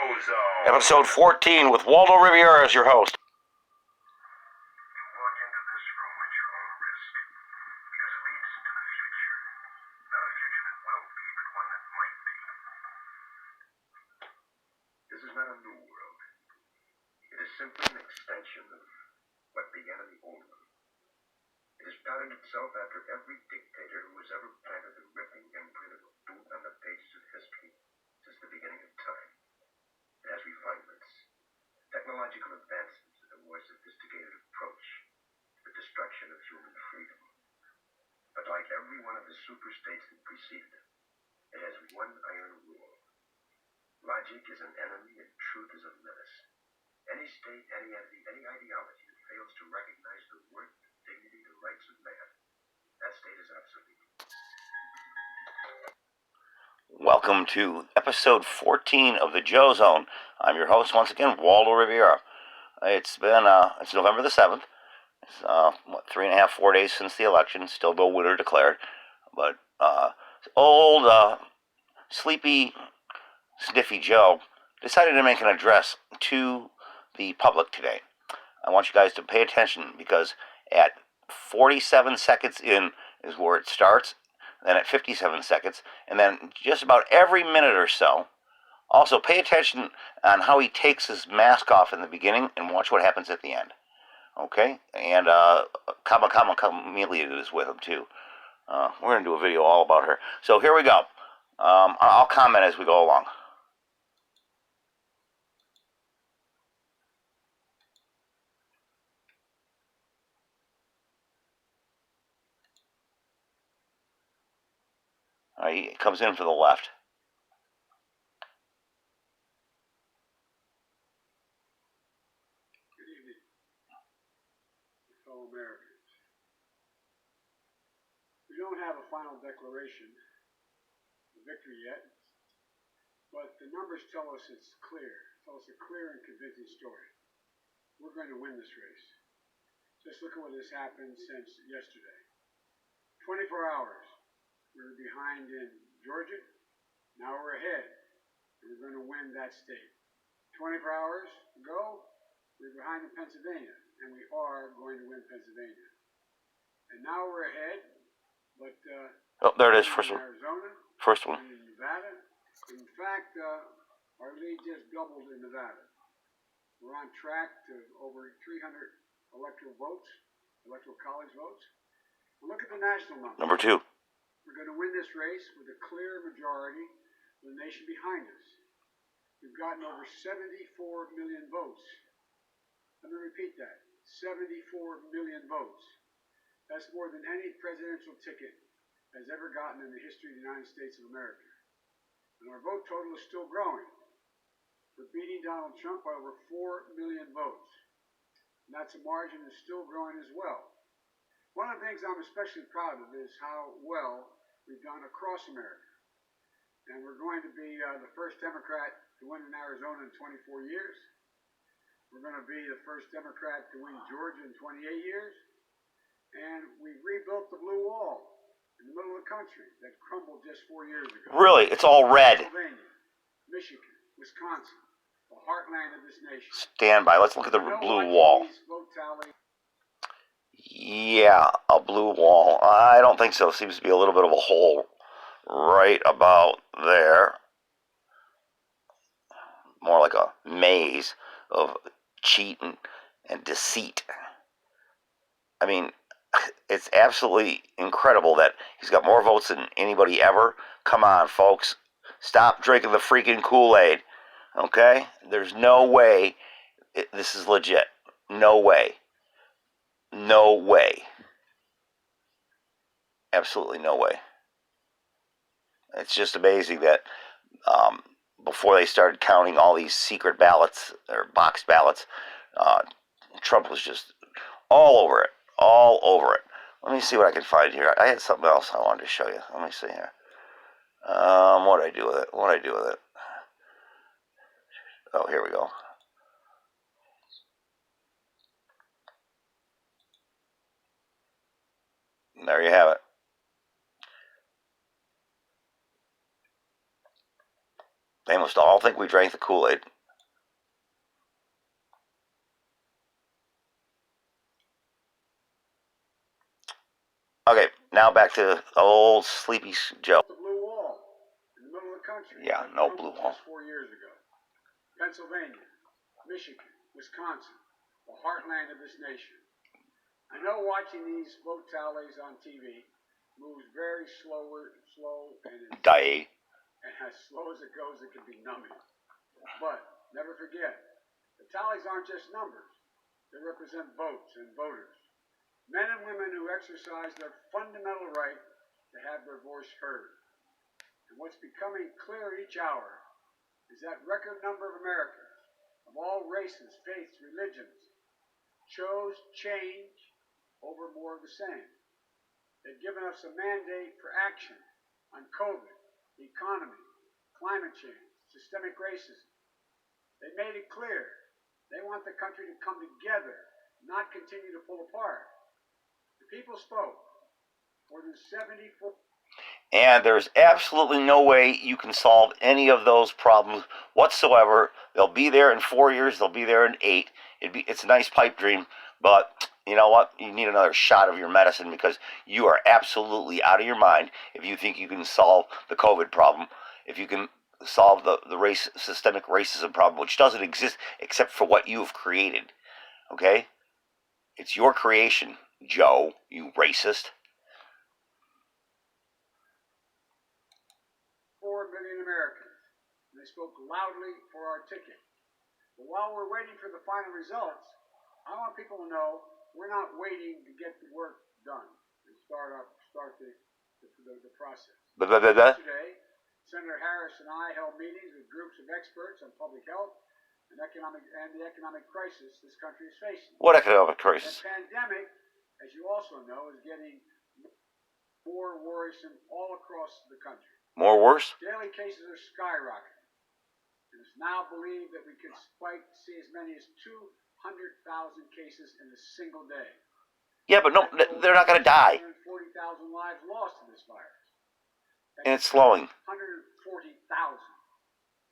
Joe Zone. Episode 14 with Waldo Rivieria as your host. Walk into this room at your own risk, because it leads to the future. Not a future that will be, but one that might be. This is not a new world. It is simply an extension of what began in the old one. It has patterned itself after every dictator who has ever planted a ripping imprint of a boot on the pages of history since the beginning of time. It has refinements, technological advancements, and a more sophisticated approach to the destruction of human freedom. But like every one of the superstates that preceded it, it has one iron rule. Logic is an enemy and truth is a menace. Any state, any entity, any ideology that fails to recognize the worth, the dignity, the rights of man, that state is obsolete. Welcome to episode 14 of the Joe Zone. I'm your host once again, Waldo Rivieria. It's November the 7th. It's 4 days since the election. Still no winner declared. But old, sleepy, sniffy Joe decided to make an address to the public today. I want you guys to pay attention because at 47 seconds in is where it starts, then at 57 seconds, and then just about every minute or so. Also, pay attention on how he takes his mask off in the beginning and watch what happens at the end. Okay? And Kama Camellia is with him too. We're going to do a video all about her. So here we go. I'll comment as we go along. He comes in for the left. Good evening, fellow Americans. We don't have a final declaration of victory yet, but the numbers tell us it's clear. Tell us a clear and convincing story. We're going to win this race. Just look at what has happened since yesterday. 24 hours. We were behind in Georgia. Now we're ahead. And we're going to win that state. 24 hours ago, we were behind in Pennsylvania. And we are going to win Pennsylvania. And now we're ahead. But there it is. First one. Arizona. First one. And in Nevada. In fact, our lead just doubled in Nevada. We're on track to over 300 electoral college votes. And look at the national numbers. Number 2. We're going to win this race with a clear majority of the nation behind us. We've gotten over 74 million votes. Let me repeat that. 74 million votes. That's more than any presidential ticket has ever gotten in the history of the United States of America. And our vote total is still growing. We're beating Donald Trump by over 4 million votes. And that's a margin that's still growing as well. One of the things I'm especially proud of is how well we've done across America. And we're going to be the first Democrat to win in Arizona in 24 years. We're going to be the first Democrat to win Georgia in 28 years. And we've rebuilt the blue wall in the middle of the country that crumbled just 4 years ago. Really? It's all red. Pennsylvania, Michigan, Wisconsin, the heartland of this nation. Stand by. Let's look at the blue wall. Yeah, a blue wall. I don't think so. Seems to be a little bit of a hole right about there. More like a maze of cheat and deceit. I mean, it's absolutely incredible that he's got more votes than anybody ever. Come on, folks. Stop drinking the freaking Kool-Aid. Okay? There's no way this is legit. No way. No way. Absolutely no way. It's just amazing that before they started counting all these secret ballots or box ballots, Trump was just all over it. All over it. Let me see what I can find here. I had something else I wanted to show you. Let me see here. What did I do with it? What did I do with it? Oh, here we go. There you have it. They must all think we drank the Kool-Aid. Okay, now back to old Sleepy Joe. The blue wall in the middle of the country. Yeah, no blue wall. Just 4 years ago. Pennsylvania, Michigan, Wisconsin, the heartland of this nation. I know watching these vote tallies on TV moves very slow, and as slow as it goes, it can be numbing. But never forget, the tallies aren't just numbers. They represent votes and voters. Men and women who exercise their fundamental right to have their voice heard. And what's becoming clear each hour is that record number of Americans of all races, faiths, religions chose change over more of the same. They've given us a mandate for action on COVID, the economy, climate change, systemic racism. They made it clear they want the country to come together, not continue to pull apart. The people spoke. More than 74. And there's absolutely no way you can solve any of those problems whatsoever. They'll be there in 4 years. They'll be there in 8. It's a nice pipe dream, but you know what? You need another shot of your medicine because you are absolutely out of your mind if you think you can solve the COVID problem, if you can solve the systemic racism problem, which doesn't exist except for what you've created. Okay? It's your creation, Joe, you racist. 4 million Americans. And they spoke loudly for our ticket. But while we're waiting for the final results, I want people to know we're not waiting to get the work done and start the process. Yesterday, Senator Harris and I held meetings with groups of experts on public health and the economic crisis this country is facing. What economic crisis? The pandemic, as you also know, is getting more worrisome all across the country. More worse? Daily cases are skyrocketing. It is now believed that we could see as many as 200,000 cases in a single day. Yeah, but no, they're not going to die. 140,000 lives lost to this virus. And it's slowing. 140,000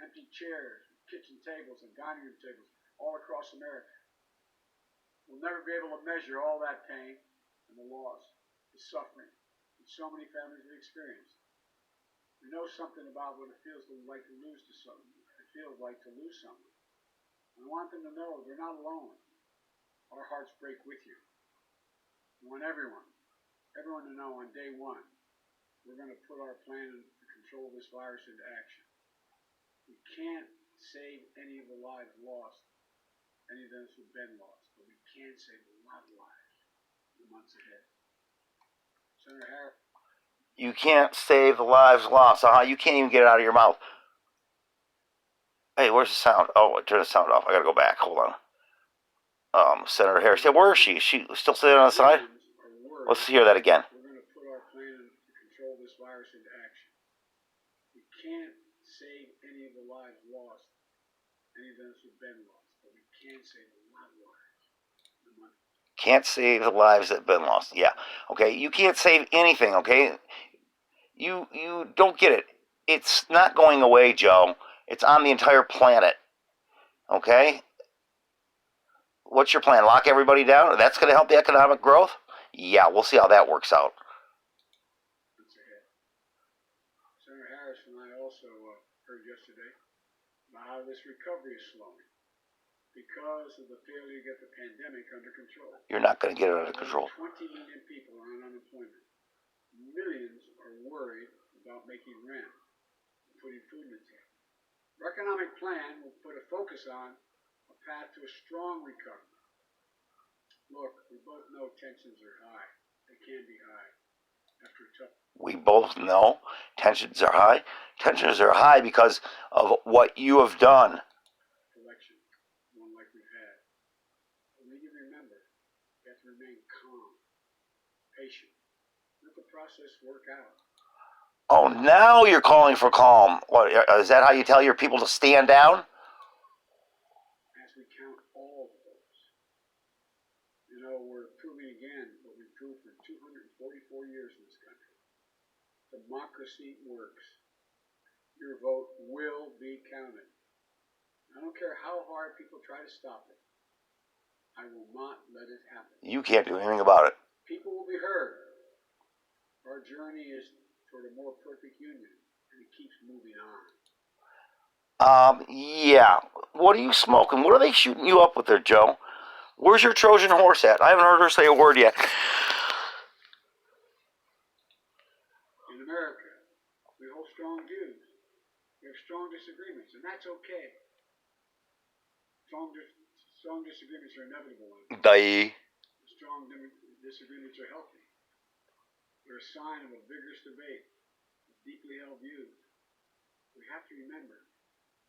empty chairs, kitchen tables, and dining room tables all across America. We'll never be able to measure all that pain and the loss, the suffering that so many families have experienced. We know something about what it feels like to lose to someone. It feels like to lose someone. I want them to know they're not alone. Our hearts break with you. I want everyone to know on day one, we're going to put our plan to control this virus into action. We can't save any of the lives lost, any of those who've been lost, but we can save a lot of lives in the months ahead. Senator Harris. You can't save the lives lost. You can't even get it out of your mouth. Hey, where's the sound? Oh, I turned the sound off. I gotta go back. Hold on. Senator Harris. Yeah, where is she? Is she still sitting on the side? Let's hear that again. We're going to put our plan to control this virus into action. We can't save any of the lives lost, any of those who've been lost, but we can save a lot of lives. Can't save the lives that have been lost. Yeah. Okay. You can't save anything. Okay. You don't get it. It's not going away, Joe. It's on the entire planet. Okay. What's your plan? Lock everybody down? That's going to help the economic growth? Yeah, we'll see how that works out. Senator Harris and I also heard yesterday about how this recovery is slowing because of the failure to get the pandemic under control. You're not going to get it under control. 20 million people are on unemployment. Millions are worried about making rent and putting food in the table. Our economic plan will put a focus on a path to a strong recovery. Look, we both know tensions are high. They can be high after a tough. We both know tensions are high. Tensions are high because of what you have done. Election, one like we've had. But we need to remember, you have to remain calm, patient. Let the process work out. Oh, now you're calling for calm. What, is that how you tell your people to stand down? As we count all the votes. You know, we're proving again what we've proved for 244 years in this country. Democracy works. your vote will be counted. I don't care how hard people try to stop it. I will not let it happen. You can't do anything about it. People will be heard. Our journey is toward a more perfect union, and it keeps moving on. Yeah. What are you smoking? What are they shooting you up with there, Joe? Where's your Trojan horse at? I haven't heard her say a word yet. In America, we hold strong views. We have strong disagreements, and that's okay. Strong disagreements are inevitable. Strong disagreements are healthy. They're a sign of a vigorous debate, of deeply held views. We have to remember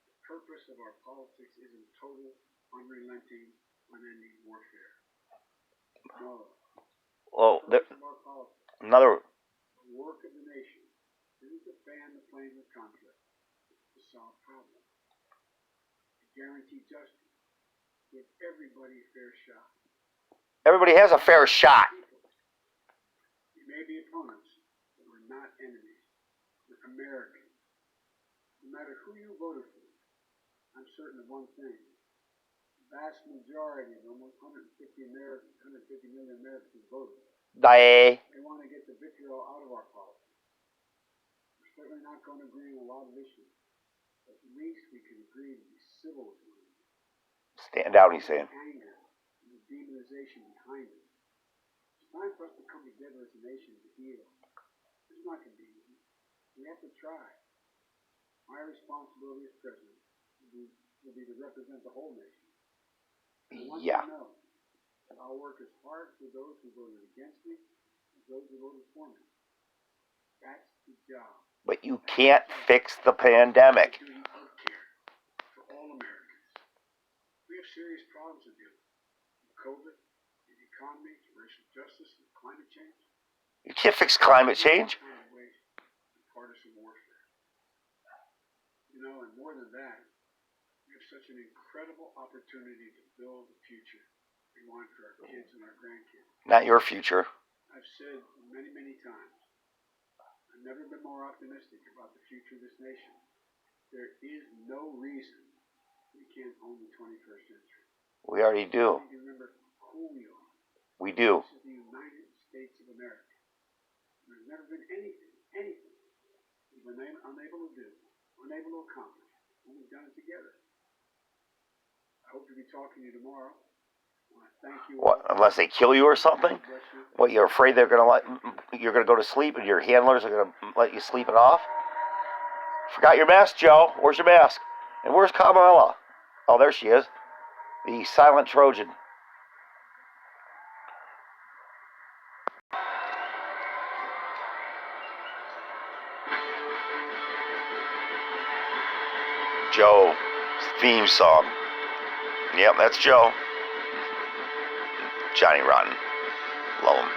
the purpose of our politics isn't total, unrelenting, unending warfare. No. Oh, The purpose of our politics, another. the work of the nation, isn't to fan the flames of conflict, it's to solve problems, to guarantee justice, give everybody a fair shot. Everybody has a fair shot. We may be opponents, but we're not enemies. We're Americans. No matter who you voted for, I'm certain of one thing. The vast majority of almost 150 million Americans voted. They want to get the vitriol out of our politics. We're certainly not going to agree on a lot of issues, but at least we can agree to be civil with one another. Stand out, he's saying. Anger and the demonization behind it. It's time for us to come together as a nation to heal. It's not going to be easy. We have to try. My responsibility as president will be to represent the whole nation. I want you to know that I'll work as hard for those who voted against me as those who voted for me. That's the job. But you can't fix the pandemic. Duty of care for all Americans. We have serious problems to deal with. From COVID, the economy, to racial justice, and climate change. You can't fix climate change. Partisan warfare. You know, and more than that, we have such an incredible opportunity to build the future we want for our kids and our grandkids. Not your future. I've said many, many times, I've never been more optimistic about the future of this nation. There is no reason we can't own the 21st century. We already do. We need to remember who we are. We do. This is the United States of America. There's never been anything we've been unable to do, unable to accomplish, when we've done it together. I hope to be talking to you tomorrow. I want to thank you all. What? Unless they kill you or something? What? You're afraid they're gonna you're gonna go to sleep and your handlers are gonna let you sleep it off? Forgot your mask, Joe. Where's your mask? And where's Kamala? Oh, there she is. The silent Trojan. Joe theme song. Yep, that's Joe. Johnny Rotten. Love him.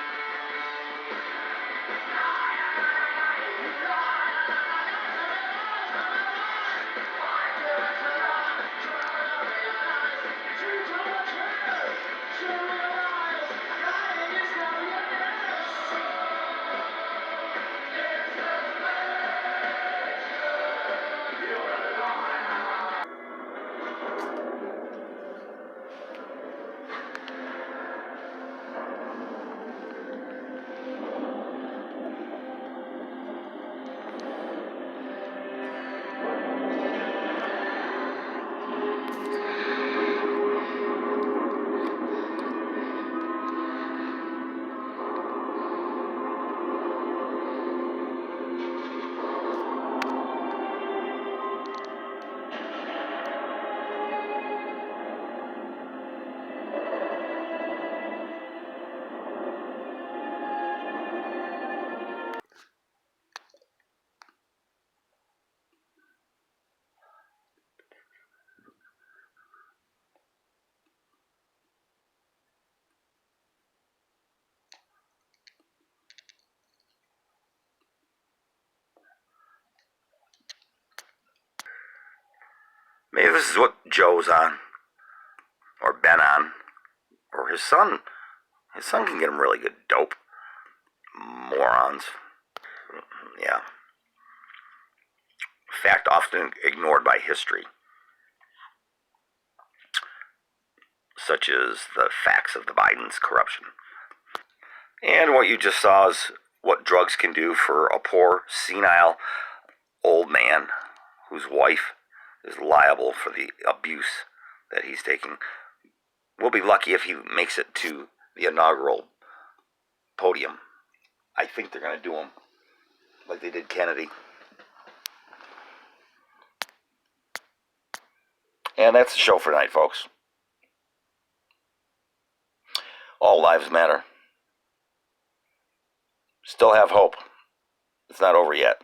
Maybe this is what Joe's on. Or been on. Or his son. His son can get him really good dope. Morons. Yeah. fact often ignored by history, such as the facts of the Biden's corruption. And what you just saw is what drugs can do for a poor, senile old man whose wife is liable for the abuse that he's taking. We'll be lucky if he makes it to the inaugural podium. I think they're going to do him like they did Kennedy. And that's the show for tonight, folks. All lives matter. Still have hope. It's not over yet.